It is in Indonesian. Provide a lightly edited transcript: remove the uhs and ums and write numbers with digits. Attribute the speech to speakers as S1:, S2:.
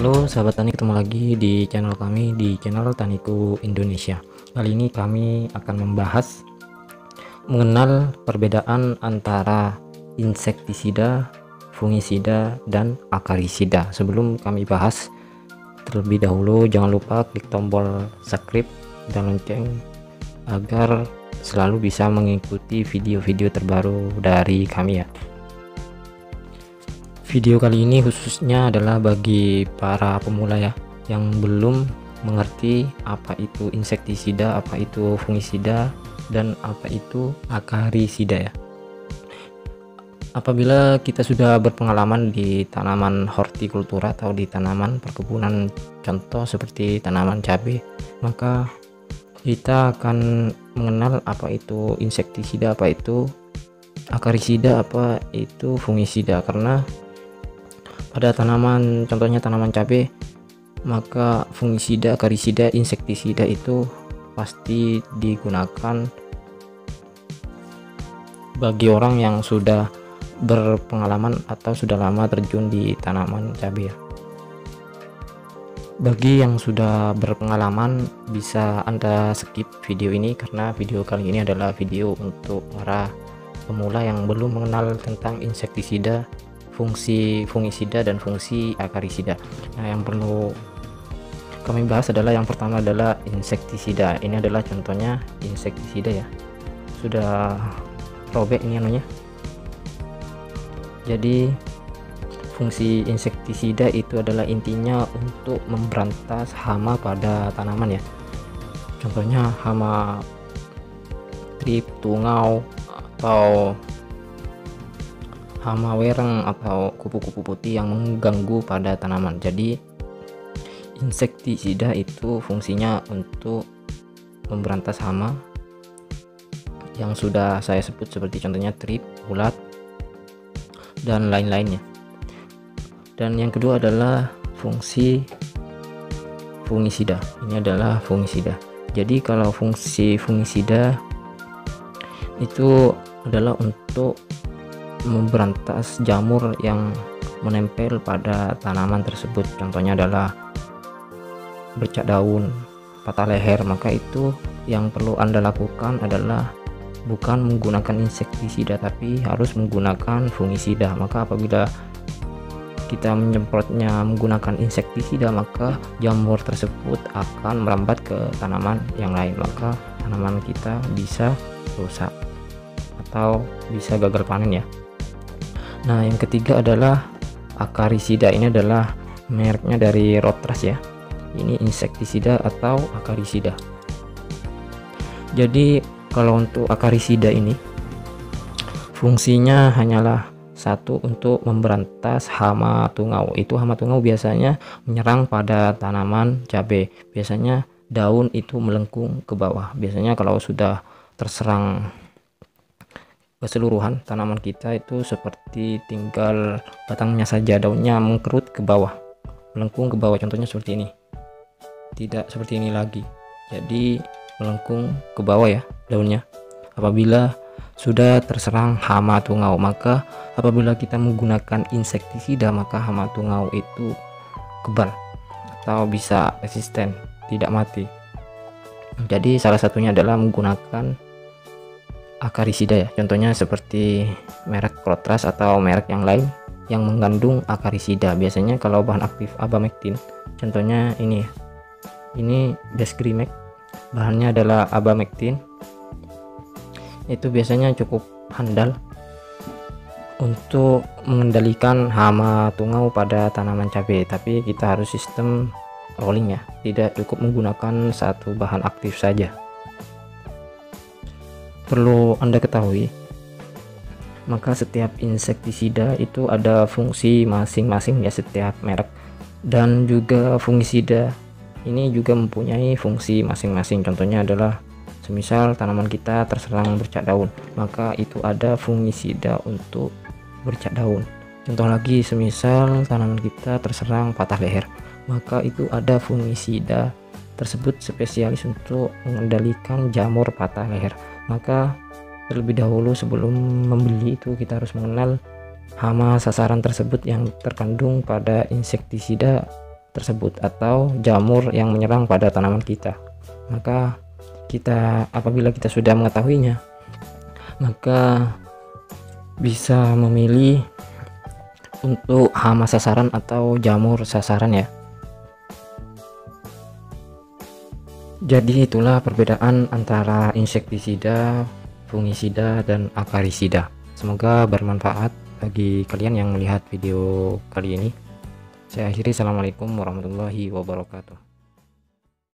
S1: Halo sahabat tani, ketemu lagi di channel kami, di channel Taniku Indonesia. Kali ini kami akan membahas mengenal perbedaan antara insektisida, fungisida, dan akarisida. Sebelum kami bahas, terlebih dahulu jangan lupa klik tombol subscribe dan lonceng agar selalu bisa mengikuti video-video terbaru dari kami ya. Video kali ini khususnya adalah bagi para pemula ya, yang belum mengerti apa itu insektisida, apa itu fungisida, dan apa itu akarisida ya. Apabila kita sudah berpengalaman di tanaman hortikultura atau di tanaman perkebunan, contoh seperti tanaman cabai, maka kita akan mengenal apa itu insektisida, apa itu akarisida, apa itu fungisida. Karena pada tanaman, contohnya tanaman cabai, maka fungisida, akarisida, insektisida itu pasti digunakan bagi orang yang sudah berpengalaman atau sudah lama terjun di tanaman cabai. Bagi yang sudah berpengalaman bisa Anda skip video ini, karena video kali ini adalah video untuk para pemula yang belum mengenal tentang insektisida, fungsi fungisida, dan fungsi akarisida. Nah, yang perlu kami bahas adalah yang pertama adalah insektisida. Ini adalah contohnya insektisida ya. Sudah robek ini anunya. Jadi fungsi insektisida itu adalah intinya untuk memberantas hama pada tanaman ya. Contohnya hama trip, tungau, atau hama wereng atau kupu-kupu putih yang mengganggu pada tanaman. Jadi insektisida itu fungsinya untuk memberantas hama yang sudah saya sebut, seperti contohnya trip, ulat, dan lain-lainnya. Dan yang kedua adalah fungsi fungisida. Ini adalah fungisida. Jadi kalau fungsi fungisida itu adalah untuk memberantas jamur yang menempel pada tanaman tersebut. Contohnya adalah bercak daun, patah leher. Maka itu yang perlu Anda lakukan adalah bukan menggunakan insektisida, tapi harus menggunakan fungisida. Maka apabila kita menyemprotnya menggunakan insektisida, maka jamur tersebut akan merambat ke tanaman yang lain, maka tanaman kita bisa rusak atau bisa gagal panen ya. Nah, yang ketiga adalah akarisida. Ini adalah mereknya dari Rotras ya. Ini insektisida atau akarisida. Jadi kalau untuk akarisida ini fungsinya hanyalah satu, untuk memberantas hama tungau. Itu hama tungau biasanya menyerang pada tanaman cabai. Biasanya daun itu melengkung ke bawah. Biasanya kalau sudah terserang keseluruhan tanaman kita itu seperti tinggal batangnya saja, daunnya mengkerut ke bawah, melengkung ke bawah. Contohnya seperti ini, tidak seperti ini lagi, jadi melengkung ke bawah ya daunnya. Apabila sudah terserang hama tungau, maka apabila kita menggunakan insektisida, maka hama tungau itu kebal atau bisa resisten, tidak mati. Jadi salah satunya adalah menggunakan akarisida ya. Contohnya seperti merek Rotras atau merek yang lain yang mengandung akarisida. Biasanya kalau bahan aktif abamectin, contohnya ini ya. Ini Desgrimex, bahannya adalah abamectin. Itu biasanya cukup handal untuk mengendalikan hama tungau pada tanaman cabai, tapi kita harus sistem rolling ya, tidak cukup menggunakan satu bahan aktif saja. Perlu Anda ketahui, maka setiap insektisida itu ada fungsi masing-masing ya, setiap merek. Dan juga fungisida ini juga mempunyai fungsi masing-masing. Contohnya adalah semisal tanaman kita terserang bercak daun, maka itu ada fungisida untuk bercak daun. Contoh lagi, semisal tanaman kita terserang patah leher, maka itu ada fungisida tersebut spesialis untuk mengendalikan jamur patah leher. Maka terlebih dahulu sebelum membeli itu kita harus mengenal hama sasaran tersebut yang terkandung pada insektisida tersebut atau jamur yang menyerang pada tanaman kita. Maka apabila kita sudah mengetahuinya, maka bisa memilih untuk hama sasaran atau jamur sasaran ya. Jadi itulah perbedaan antara insektisida, fungisida, dan akarisida. Semoga bermanfaat bagi kalian yang melihat video kali ini. Saya akhiri, assalamualaikum warahmatullahi wabarakatuh.